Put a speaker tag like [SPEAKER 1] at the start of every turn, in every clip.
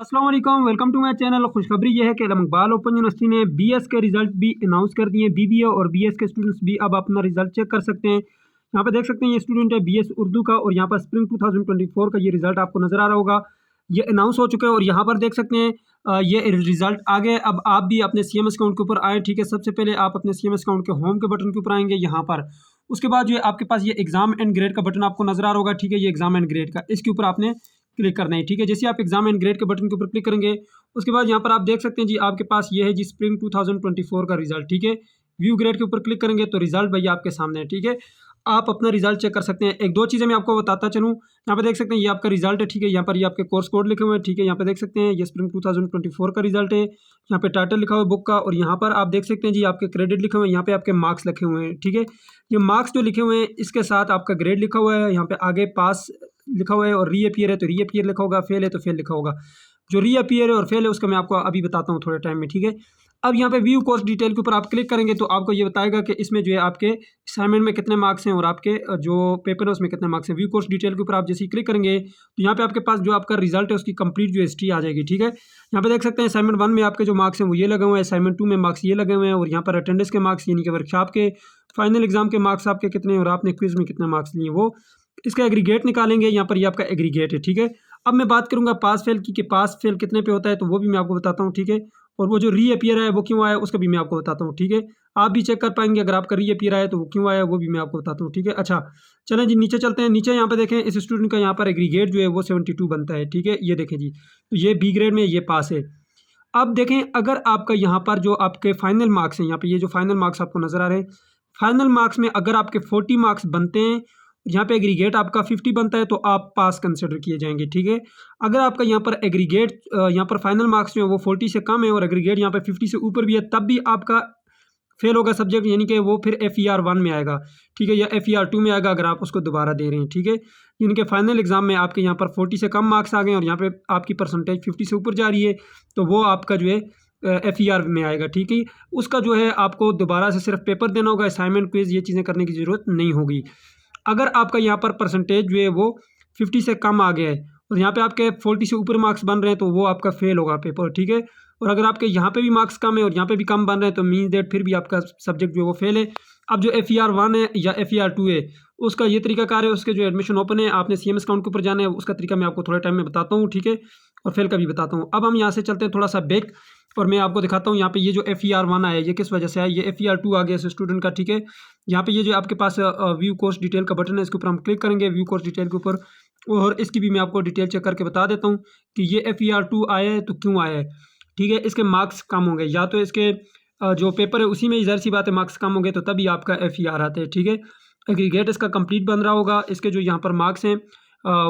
[SPEAKER 1] अस्सलाम वालेकुम, welcome to my channel. खुशखबरी ये है कि इकबाल ओपन यूनिवर्सिटी ने बीएस के रिजल्ट भी अनाउंस कर दिए। बीबीए और बीएस के स्टूडेंट्स भी अब अपना रिजल्ट चेक कर सकते हैं। यहाँ पे देख सकते हैं ये स्टूडेंट है बीएस उर्दू का और यहाँ पर स्प्रिंग 2024 का ये रिजल्ट आपको नज़र आ रहा होगा। ये अनाउंस हो चुका है और यहाँ पर देख सकते हैं ये रिजल्ट आ गए। अब आप भी अपने सीएमएस अकाउंट के ऊपर आए, ठीक है। सबसे पहले आप अपने सीएमएस अकाउंट के होम के बटन के ऊपर आएंगे यहाँ पर। उसके बाद जो है आपके पास ये एग्जाम एंड ग्रेड का बटन आपको नजर आ रहा होगा, ठीक है। ये एग्जाम एंड ग्रेड का, इसके ऊपर आपने क्लिक करना है, ठीक है। जैसे आप एग्जाम एंड ग्रेड के बटन के ऊपर क्लिक करेंगे उसके बाद यहाँ पर आप देख सकते हैं जी आपके पास ये है जी स्प्रिंग 2024 का रिजल्ट, ठीक है। व्यू ग्रेड के ऊपर क्लिक करेंगे तो रिजल्ट भैया आपके सामने है, ठीक है। आप अपना रिजल्ट चेक कर सकते हैं। एक दो चीज़ें मैं आपको बताता चलूँ। यहाँ पे देख सकते हैं ये आपका रिजल्ट है, ठीक है। यहाँ पर ये आपके कोर्स कोड लिखे हुए हैं, ठीक है। यहाँ पे देख सकते हैं ये स्प्रिंग 2024 का रिजल्ट है। यहाँ पे टाइटल लिखा हुआ है बुक का और यहाँ पर आप देख सकते हैं जी आपके क्रेडिट लिखे हुए हैं, यहाँ पे आपके मार्क्स लिखे हुए हैं, ठीक है। ये मार्क्स जो लिखे हुए हैं इसके साथ आपका ग्रेड लिखा हुआ है। यहाँ पे आगे पास लिखा हुआ है और रीअपियर है तो रीअपियर लिखा होगा, फेल है तो फेल लिखा होगा। जो रीअपियर है और फेल है उसका मैं आपको अभी बताता हूँ थोड़े टाइम में, ठीक है। अब यहाँ पे व्यू कोर्स डिटेल के ऊपर आप क्लिक करेंगे तो आपको ये बताएगा कि इसमें जो है आपके असाइनमेंट में कितने मार्क्स हैं और आपके जो पेपर है उसमें कितने मार्क्स हैं। व्यू कोर्स डिटेल के ऊपर आप जैसे ही क्लिक करेंगे तो यहाँ पे आपके पास जो आपका रिजल्ट है उसकी कंप्लीट जो हिस्ट्री आ जाएगी, ठीक है। यहाँ पे देख सकते हैं असाइनमेंट 1 में आपके जो मार्क्स हैं वो ये लगे हुए हैं, असाइनमेंट 2 में मार्क्स ये लगे हुए हैं और यहाँ पर अटेंडेंस के मार्क्स यानी कि वर्कशॉप के फाइनल एग्जाम के मार्क्स आपके कितने हैं और आपने क्विज में कितने मार्क्स लिए वो इसका एग्रीगेट निकालेंगे। यहाँ पर ये आपका एग्रीगेट है, ठीक है। अब मैं बात करूँगा पास फेल की कि पास फेल कितने पे होता है तो वो भी मैं आपको बताता हूँ, ठीक है। और वो जो रीअपियर है वो क्यों आया उसका भी मैं आपको बताता हूँ, ठीक है। आप भी चेक कर पाएंगे अगर आपका रीअपियर आया तो वो क्यों आया वो भी मैं आपको बताता हूँ, ठीक है। अच्छा चलें जी नीचे चलते हैं। नीचे यहाँ पे देखें इस स्टूडेंट का यहाँ पर एग्रीगेट जो है वो 72 बनता है, ठीक है। ये देखें जी तो ये बी ग्रेड में ये पास है। अब देखें अगर आपका यहाँ पर जो आपके फाइनल मार्क्स हैं, यहाँ पे ये जो फाइनल मार्क्स आपको नजर आ रहे हैं, फाइनल मार्क्स में अगर आपके 40 मार्क्स बनते हैं, यहाँ पे एग्रीगेट आपका 50 बनता है तो आप पास कंसिडर किए जाएंगे, ठीक है। अगर आपका यहाँ पर एग्रीगेट यहाँ पर फाइनल मार्क्स जो है वो 40 से कम है और एग्रीगेट यहाँ पे 50 से ऊपर भी है तब भी आपका फेल होगा सब्जेक्ट, यानी कि वो फिर FER1 में आएगा, ठीक है, या FER2 में आएगा अगर आप उसको दोबारा दे रहे हैं, ठीक है। यानी कि फाइनल एग्जाम में आपके यहाँ पर 40 से कम मार्क्स आ गए और यहाँ पे आपकी परसेंटेज 50 से ऊपर जा रही है तो वो आपका जो है FER में आएगा, ठीक है। उसका जो है आपको दोबारा से सिर्फ पेपर देना होगा, असाइनमेंट क्विज ये चीज़ें करने की ज़रूरत नहीं होगी। अगर आपका यहाँ पर परसेंटेज जो है वो 50 से कम आ गया है और यहाँ पे आपके 40 से ऊपर मार्क्स बन रहे हैं तो वो आपका फेल होगा पेपर, ठीक है। और अगर आपके यहाँ पे भी मार्क्स कम है और यहाँ पे भी कम बन रहे हैं तो मीन्स दैट फिर भी आपका सब्जेक्ट जो है वो फेल है। अब जो FER1 है या FER2 है उसका ये तरीकाकार है, उसके जो एडमिशन ओपन है आपने CMS अकाउंट के ऊपर जाना है, उसका तरीका मैं आपको थोड़े टाइम में बताता हूँ, ठीक है। और फेल का भी बताता हूँ। अब हम यहाँ से चलते हैं थोड़ा सा बैक और मैं आपको दिखाता हूँ यहाँ पे ये जो FER1 आया ये किस वजह से आया, ये FER2 आ गया इस स्टूडेंट का, ठीक है। यहाँ पे ये जो आपके पास व्यू कोर्स डिटेल का बटन है इसके ऊपर हम क्लिक करेंगे व्यू कोर्स डिटेल के ऊपर और इसकी भी मैं आपको डिटेल चेक करके बता देता हूँ कि ये FER2 आया है तो क्यों आया है, ठीक है। इसके मार्क्स कम होंगे या तो इसके जो पेपर है उसी में ज़ाहिर सी बात है मार्क्स कम होंगे तो तभी आपका FER आते हैं, ठीक है। एग्रीगेट इसका कंप्लीट बन रहा होगा, इसके जो यहाँ पर मार्क्स हैं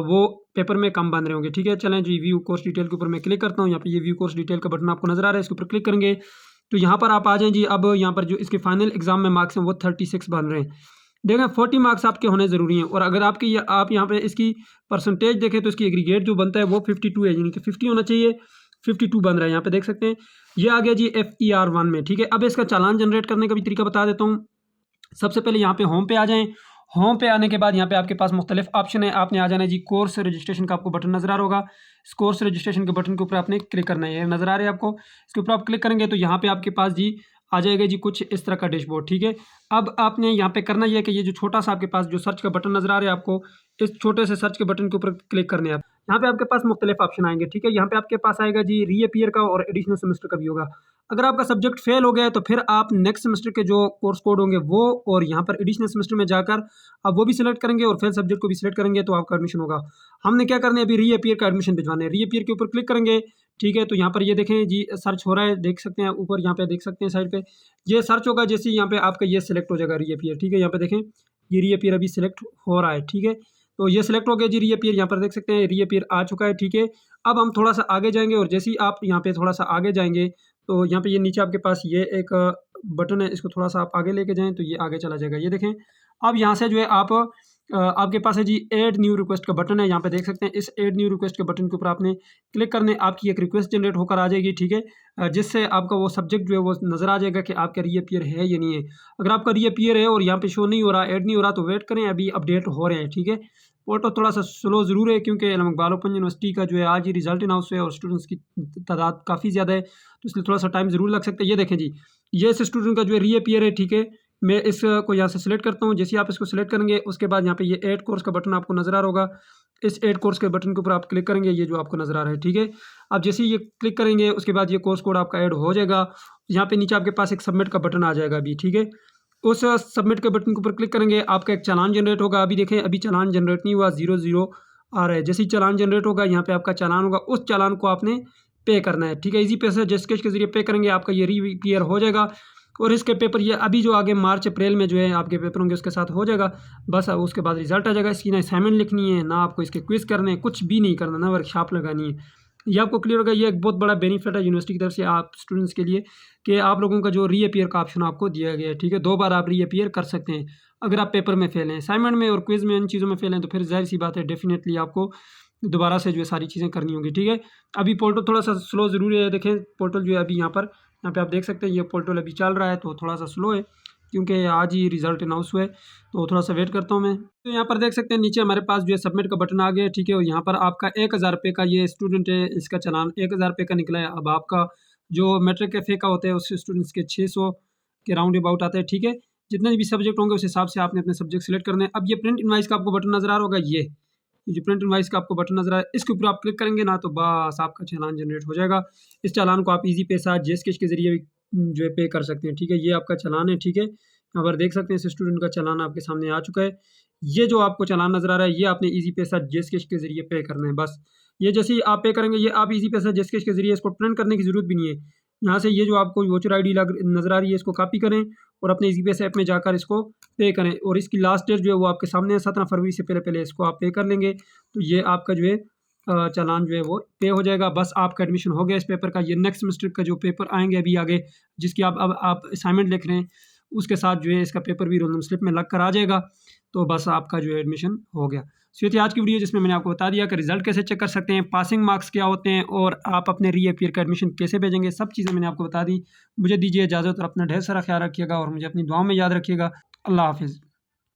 [SPEAKER 1] वो पेपर में कम बन रहे होंगे, ठीक है। चलें जी व्यू कोर्स डिटेल के ऊपर मैं क्लिक करता हूँ। यहाँ पे ये व्यू कोर्स डिटेल का बटन आपको नजर आ रहा है, इसके ऊपर क्लिक करेंगे तो यहाँ पर आप आ जाएं जी। अब यहाँ पर जो इसके फाइनल एग्जाम में मार्क्स हैं वो 36 बन रहे हैं। देखें 40 मार्क्स आपके होने ज़रूरी हैं और अगर आपकी आप यहाँ पे इसकी परसेंटेज देखें तो इसकी एग्रीगेट जो बनता है वो 52 है, यानी कि 50 होना चाहिए, 52 बन रहा है। यहाँ पे देख सकते हैं ये आ गया जी FER1 में, ठीक है। अब इसका चालान जनरेट करने का भी तरीका बता देता हूँ। सबसे पहले यहाँ पे होम पे आ जाएं। होम पे आने के बाद यहाँ पे आपके पास मुख्तलिफ ऑप्शन है, आपने आ जाना है जी कोर्स रजिस्ट्रेशन का आपको बटन नजर आ रहा होगा। इस कोर्स रजिस्ट्रेशन के बटन के ऊपर आपने क्लिक करना है, ये नजर आ रहा है आपको। इसके ऊपर आप क्लिक करेंगे तो यहाँ पे आपके पास जी आ जाएगा जी कुछ इस तरह का डैशबोर्ड, ठीक है। अब आपने यहाँ पे करना ये है कि ये जो छोटा सा आपके पास जो सर्च का बटन नजर आ रहा है आपको, इस छोटे से सर्च के बटन के ऊपर क्लिक करने हैं आप। यहाँ पे आपके पास मुख्तलिफ ऑप्शन आएंगे, ठीक है। यहाँ पे आपके पास आएगा जी रीअपियर का और एडिशनल सेमेस्टर का भी होगा। अगर आपका सब्जेक्ट फेल हो गया है तो फिर आप नेक्स्ट सेमेस्टर के जो कोर्स कोड होंगे वो और यहाँ पर एडिशनल सेमेस्टर में जाकर आप वो भी सिलेक्ट करेंगे और फेल सब्जेक्ट को भी सिलेक्ट करेंगे तो आपका एडमिशन होगा। हमने क्या करना है अभी रीअपियर का एडमिशन भिजवाना है, रीअपियर के ऊपर क्लिक करेंगे, ठीक है। तो यहाँ पर ये देखें जी सर्च हो रहा है, देख सकते हैं ऊपर यहाँ पे देख सकते हैं साइड पे ये सर्च होगा, जैसे यहाँ पे आपका ये सिलेक्ट हो जाएगा रीअपियर, ठीक है। यहाँ पे देखें ये रीअपियर अभी सिलेक्ट हो रहा है, ठीक है। तो ये सिलेक्ट हो गया जी रीअपियर, यहाँ पर देख सकते हैं रीअपियर आ चुका है, ठीक है। अब हम थोड़ा सा आगे जाएंगे और जैसे ही आप यहाँ पे थोड़ा सा आगे जाएंगे तो यहाँ पे ये नीचे आपके पास ये एक बटन है, इसको थोड़ा सा आप आगे लेके जाएं तो ये आगे चला जाएगा। ये देखें अब यहाँ से जो है आप आपके पास है जी ऐड न्यू रिक्वेस्ट का बटन है, यहाँ पे देख सकते हैं इस ऐड न्यू रिक्वेस्ट के बटन के ऊपर आपने क्लिक करने आपकी एक रिक्वेस्ट जनरेट होकर आ जाएगी, ठीक है। जिससे आपका वो सब्जेक्ट जो है वो नज़र आ जाएगा कि आपका रीअपियर है या नहीं है। अगर आपका रीअपियर है और यहाँ पे शो नहीं हो रहा, ऐड नहीं हो रहा तो वेट करें, अभी अपडेट हो रहे हैं, ठीक है। पोर्टल थोड़ा सा स्लो ज़रूर है क्योंकि अल्लामा इकबाल ओपन यूनिवर्सिटी का जो है आज ही रिजल्ट अनाउंस हुआ है और स्टूडेंट्स की तादाद काफ़ी ज़्यादा है, तो इसलिए थोड़ा सा टाइम ज़रूर लग सकता है। ये देखें जी, ये इस स्टूडेंट का जो है रीअपीयर है, ठीक है। मैं इसको यहाँ से सिलेक्ट करता हूँ। जैसे ही आप इसको सिलेक्ट करेंगे उसके बाद यहाँ पे ये ऐड कोर्स का बटन आपको नज़र आ रहा होगा। इस ऐड कोर्स के बटन के ऊपर आप क्लिक करेंगे, ये जो आपको नज़र आ रहा है, ठीक है। आप जैसे ही ये क्लिक करेंगे उसके बाद ये कोर्स कोड आपका ऐड हो जाएगा। यहाँ पे नीचे आपके पास एक सबमिट का बटन आ जाएगा अभी, ठीक है। उस सबमिट के बटन के ऊपर क्लिक करेंगे, आपका एक चालान जनरेट होगा। अभी देखें, अभी चालान जनरेट नहीं हुआ, 0 आ रहा है। जैसे ही चालान जनरेट होगा यहाँ पे आपका चालान होगा, उस चालान को आपने पे करना है, ठीक है। इजी पैसे जेस्केश के जरिए पे करेंगे, आपका ये रीक्लियर हो जाएगा। और इसके पेपर ये अभी जो आगे मार्च अप्रैल में जो है आपके पेपर होंगे उसके साथ हो जाएगा। बस उसके बाद रिजल्ट आ जाएगा। इसकी ना असाइनमेंट लिखनी है, ना आपको इसके क्विज करने हैं, कुछ भी नहीं करना, ना वर्कशॉप लगानी है। ये आपको क्लियर होगा। ये एक बहुत बड़ा बेनिफिट है यूनिवर्सिटी की तरफ से आप स्टूडेंट्स के लिए कि आप लोगों का जो रीअपीयर का ऑप्शन आपको दिया गया है, ठीक है। 2 बार आप रीअपीयर कर सकते हैं अगर आप पेपर में फेल हैं, असाइनमेंट में और क्विज में, इन चीज़ों में फेल हैं, तो फिर ज़ाहिर सी बात है डेफिनेटली आपको दोबारा से जो है सारी चीज़ें करनी होंगी, ठीक है। अभी पोर्टल थोड़ा सा स्लो ज़रूर है। देखें पोर्टल जो है अभी यहाँ पे आप देख सकते हैं ये पोर्टल अभी चल रहा है, तो थोड़ा सा स्लो है क्योंकि आज ही रिजल्ट अनाउंस हुआ है, तो थोड़ा सा वेट करता हूँ मैं। तो यहाँ पर देख सकते हैं नीचे हमारे पास जो है सबमिट का बटन आ गया है, ठीक है। और यहाँ पर आपका 1000 रुपये का ये स्टूडेंट है, इसका चालान 1000 रुपये का निकला है। अब आपका जो मैट्रिक के फ़े का होता है उस स्टूडेंट्स के 600 के राउंड अबाउट आता है, ठीक है। जितने भी सब्जेक्ट होंगे उस हिसाब से आपने अपने सब्जेक्ट सेलेक्ट करने हैं। अब ये प्रिंट इनवाइस का आपको बटन नज़र आ रहा होगा, ये जो प्रिंट इनवाइस का आपको बटन नज़र आ रहा है, इसके ऊपर आप क्लिक करेंगे ना, तो बस आपका चालान जनरेट हो जाएगा। इस चालान को आप ईजी पैसा जेस्केश के जरिए जो है पे कर सकते हैं, ठीक है। ये आपका चालान है, ठीक है। यहाँ पर देख सकते हैं इस स्टूडेंट का चालान आपके सामने आ चुका है। ये जो आपको चालान नज़र आ रहा है ये आपने ईजी पैसा जेस्केश के जरिए पे करना है। बस ये जैसे ही आप पे करेंगे, ये आप ईजी पैसा जेस्केश के जरिए इसको प्रिंट करने की ज़रूरत भी नहीं है। यहाँ से ये जो आपको वोचर आईडी नज़र आ रही है, इसको कॉपी करें और अपने ईजी पैसा ऐप में जाकर इसको पे करें। और इसकी लास्ट डेट जो है वो आपके सामने है, 17 फरवरी से पहले पहले इसको आप पे कर लेंगे, तो ये आपका जो है चालान जो है वो पे हो जाएगा। बस आपका एडमिशन हो गया इस पेपर का। ये नेक्स्ट सेमेस्टर का जो पेपर आएंगे अभी आगे, जिसकी अब आप असाइनमेंट लिख रहे हैं, उसके साथ जो है इसका पेपर भी रोल नंबर स्लिप में लग कर आ जाएगा। तो बस आपका जो है एडमिशन हो गया। सो ये थी आज की वीडियो जिसमें मैंने आपको बता दिया कि रिजल्ट कैसे चेक कर सकते हैं, पासिंग मार्क्स क्या होते हैं और आप अपने रीअपीयर का एडमिशन कैसे भेजेंगे, सब चीज़ें मैंने आपको बता दी। मुझे दीजिए इजाज़त और अपना ढेर सारा ख्याल रखिएगा और मुझे अपनी दुआओं में याद रखिएगा। अल्लाह हाफिज़।